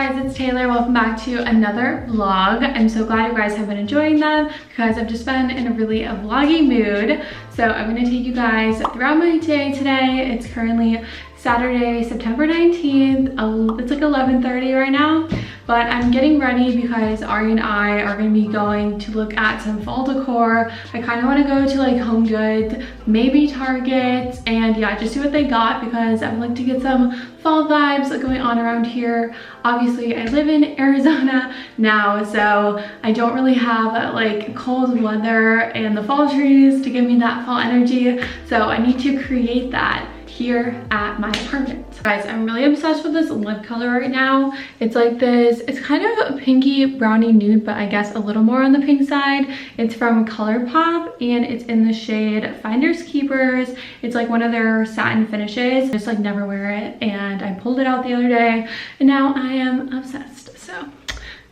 guys, it's Taylor. Welcome back to another vlog. I'm so glad you guys have been enjoying them because I've just been in a really vloggy mood. So I'm going to take you guys throughout my day today. It's currently Saturday, September 19th. It's like 11:30 right now, but I'm getting ready because Ari and I are going to be going to look at some fall decor. I kind of want to go to like Home Goods, maybe Target, and yeah, just see what they got because I would like to get some fall vibes going on around here. Obviously, I live in Arizona now, so I don't really have like cold weather and the fall trees to give me that fall energy, so I need to create that here at my apartment. Guys, I'm really obsessed with this lip color right now. It's like this, it's kind of a pinky brownie nude, but I guess a little more on the pink side. It's from ColourPop and it's in the shade Finders Keepers. It's like one of their satin finishes. I just like never wear it, and I pulled it out the other day and now I am obsessed. So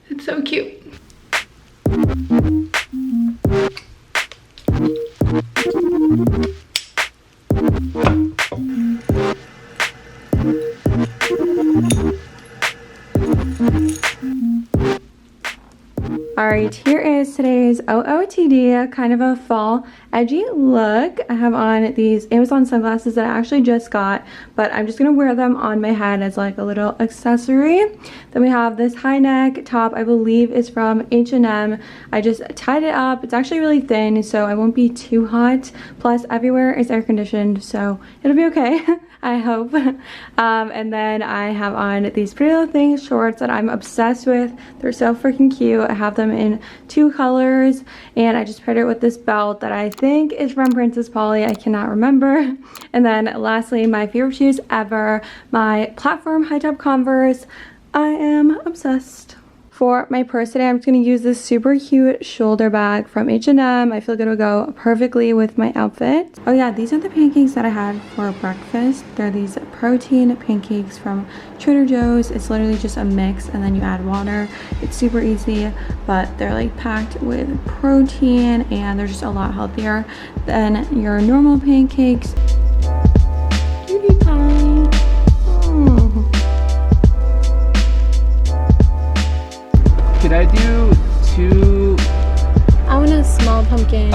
it's so cute. Alright, here is today's OOTD, kind of a fall edgy look. I have on these Amazon sunglasses that I actually just got, but I'm just going to wear them on my head as like a little accessory. Then we have this high neck top, I believe is from H&M. I just tied it up. It's actually really thin, so I won't be too hot. Plus, everywhere is air conditioned, so it'll be okay. I hope. And then I have on these Pretty Little Things shorts that I'm obsessed with. They're so freaking cute. I have them in 2 colors, and I just paired it with this belt that I think is from Princess Polly. I cannot remember. And then lastly, my favorite shoes ever, my platform high top Converse. I am obsessed. For my purse today, I'm just going to use this super cute shoulder bag from H&M. I feel like it'll go perfectly with my outfit. Oh yeah, these are the pancakes that I had for breakfast. They're these protein pancakes from Trader Joe's. It's literally just a mix and then you add water. It's super easy, but they're like packed with protein and they're just a lot healthier than your normal pancakes. Cutie pie. Could I do 2? I want a small pumpkin.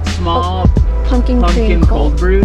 Small pumpkin cream cold brew.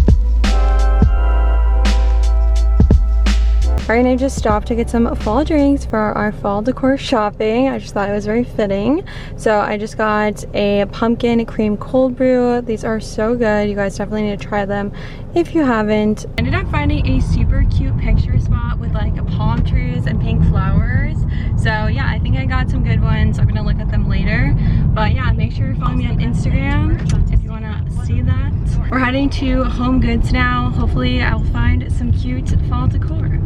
Alright, and I just stopped to get some fall drinks for our fall decor shopping. I just thought it was very fitting. So I just got a pumpkin cream cold brew. These are so good. You guys definitely need to try them if you haven't. I ended up finding a super cute picture spot with like palm trees and pink flowers. So yeah, I think I got some good ones. I'm gonna look at them later. But yeah, make sure you're following me on Instagram if you wanna see that. We're heading to Home Goods now. Hopefully I'll find some cute fall decor.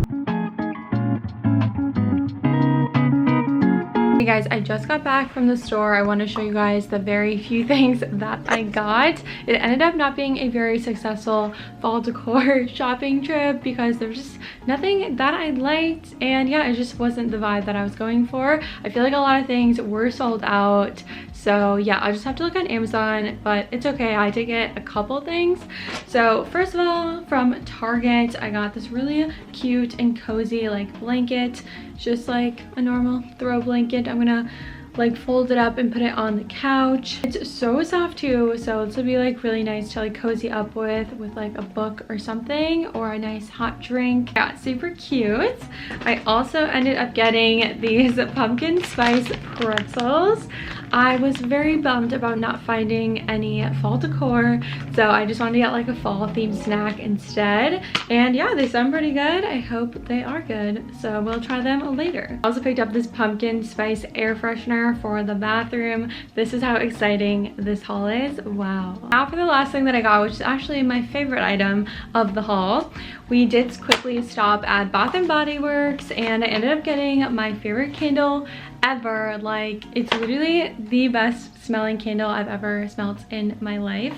Hey guys, I just got back from the store. I want to show you guys the very few things that I got. It ended up not being a very successful fall decor shopping trip because there was just nothing that I liked, and yeah, it just wasn't the vibe that I was going for. I feel like a lot of things were sold out, so yeah, I'll just have to look on Amazon, but it's okay. I did get a couple things. So first of all, from Target, I got this really cute and cozy like blanket. Just like a normal throw blanket. I'm gonna like fold it up and put it on the couch. It's so soft too, so this would be like really nice to like cozy up with like a book or something, or a nice hot drink. Yeah, super cute. I also ended up getting these pumpkin spice pretzels. I was very bummed about not finding any fall decor, so I just wanted to get like a fall themed snack instead. And yeah, they sound pretty good. I hope they are good, so we'll try them later. I also picked up this pumpkin spice air freshener for the bathroom. This is how exciting this haul is. Wow. Now for the last thing that I got, which is actually my favorite item of the haul. We did quickly stop at Bath & Body Works and I ended up getting my favorite candle ever. Like, it's literally the best smelling candle I've ever smelled in my life.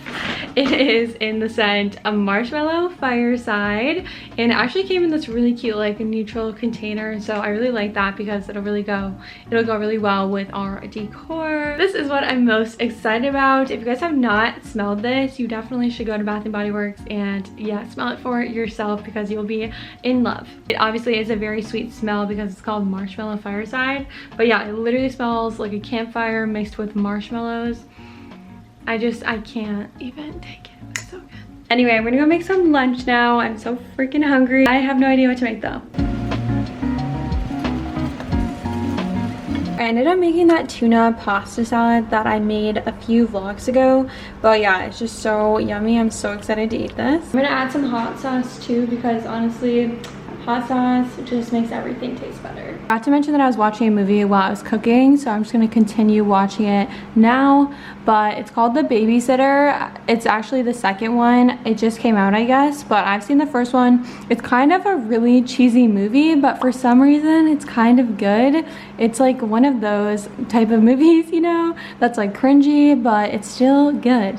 It is in the scent a Marshmallow Fireside, and it actually came in this really cute like neutral container, so I really like that because it'll go really well with our decor. This is what I'm most excited about. If you guys have not smelled this, you definitely should go to Bath & Body Works and yeah, smell it for yourself because you'll be in love. It obviously is a very sweet smell because it's called Marshmallow Fireside, but yeah, it literally smells like a campfire mixed with marshmallows. I can't even take it. It's so good. Anyway, I'm gonna go make some lunch now. I'm so freaking hungry. I have no idea what to make though. I ended up making that tuna pasta salad that I made a few vlogs ago, but yeah, it's just so yummy. I'm so excited to eat this. I'm gonna add some hot sauce too because honestly, hot sauce just makes everything taste better. Not to mention that I was watching a movie while I was cooking, so I'm just gonna continue watching it now, but it's called The Babysitter. It's actually the second one. It just came out, I guess, but I've seen the first one. It's kind of a really cheesy movie, but for some reason, it's kind of good. It's like one of those type of movies, you know, that's like cringy, but it's still good.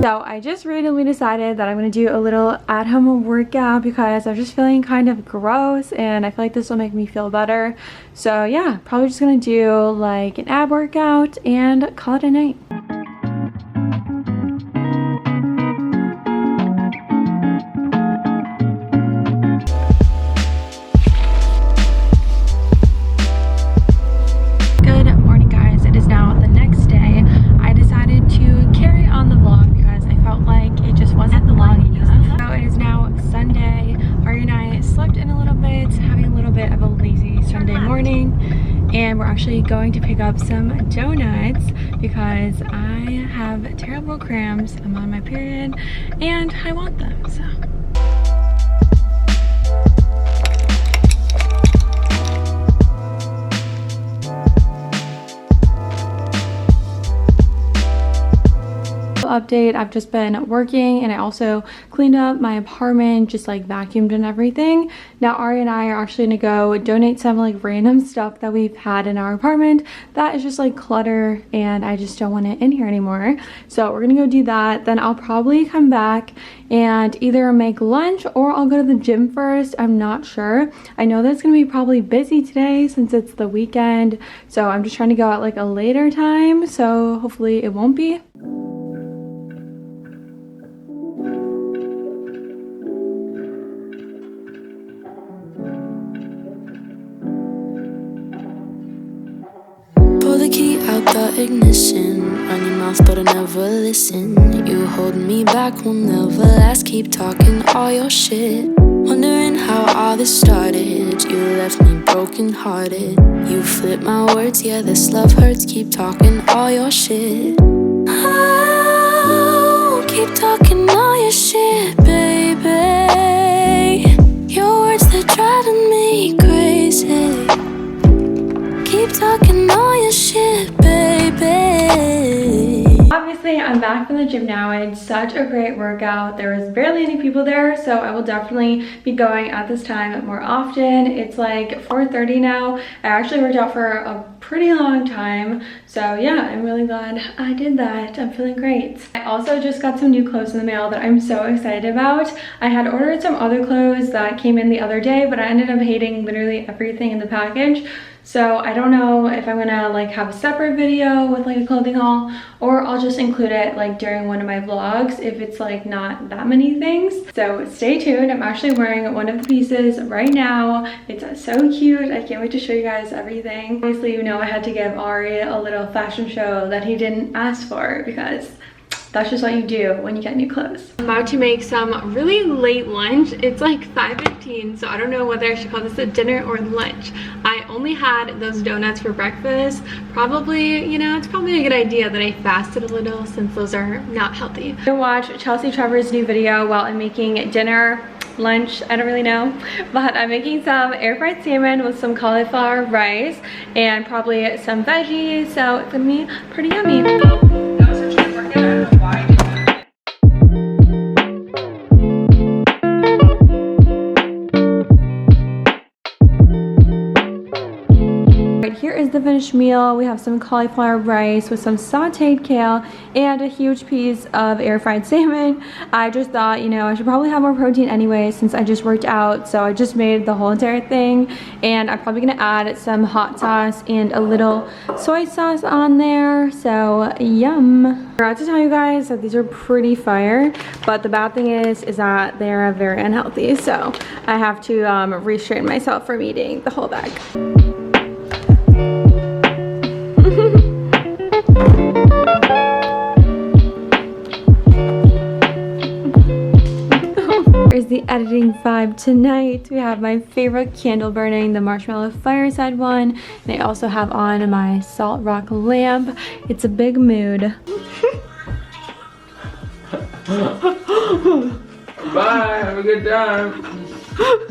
So I just randomly decided that I'm going to do a little at-home workout because I'm just feeling kind of gross and I feel like this will make me feel better. So yeah, probably just going to do like an ab workout and call it a night. And we're actually going to pick up some donuts because I have terrible cramps. I'm on my period and I want them, so. Update, I've just been working and I also cleaned up my apartment, just like vacuumed and everything. Now Ari and I are actually gonna go donate some like random stuff that we've had in our apartment that is just like clutter and I just don't want it in here anymore. So we're gonna go do that. Then I'll probably come back and either make lunch or I'll go to the gym first. I'm not sure. I know that's gonna be probably busy today since it's the weekend, so I'm just trying to go at like a later time, so hopefully it won't be. The key out the ignition, run your mouth but I never listen. You hold me back, will never last, keep talking all your shit. Wondering how all this started, you left me broken hearted. You flip my words, yeah this love hurts, keep talking all your shit. Oh, keep talking all your shit, baby. Your words, they're driving me crazy. Keep talking all your shit, baby. Obviously, I'm back from the gym now. I had such a great workout. There was barely any people there, so I will definitely be going at this time more often. It's like 4:30 now. I actually worked out for a pretty long time, so yeah, I'm really glad I did that. I'm feeling great. I also just got some new clothes in the mail that I'm so excited about. I had ordered some other clothes that came in the other day, but I ended up hating literally everything in the package. So I don't know if I'm gonna like have a separate video with like a clothing haul, or I'll just include it like during one of my vlogs if it's like not that many things. So stay tuned. I'm actually wearing one of the pieces right now. It's so cute. I can't wait to show you guys everything. Obviously, you know, I had to give Ari a little fashion show that he didn't ask for because that's just what you do when you get new clothes. I'm about to make some really late lunch. It's like 5:15, so I don't know whether I should call this a dinner or lunch. I only had those donuts for breakfast. Probably, you know, it's probably a good idea that I fasted a little since those are not healthy. I'm gonna watch Chelsea Trevor's new video while I'm making dinner, lunch, I don't really know, but I'm making some air fried salmon with some cauliflower rice and probably some veggies, so it's gonna be pretty yummy. finished meal. We have some cauliflower rice with some sauteed kale and a huge piece of air fried salmon. I just thought, you know, I should probably have more protein anyway since I just worked out, so I just made the whole entire thing. And I'm probably gonna add some hot sauce and a little soy sauce on there, so yum. I forgot to tell you guys that these are pretty fire, but the bad thing is that they're very unhealthy, so I have to restrain myself from eating the whole bag. Here's the editing vibe tonight. We have my favorite candle burning, the marshmallow fireside one, and I also have on my salt rock lamp. It's a big mood. Bye, have a good time.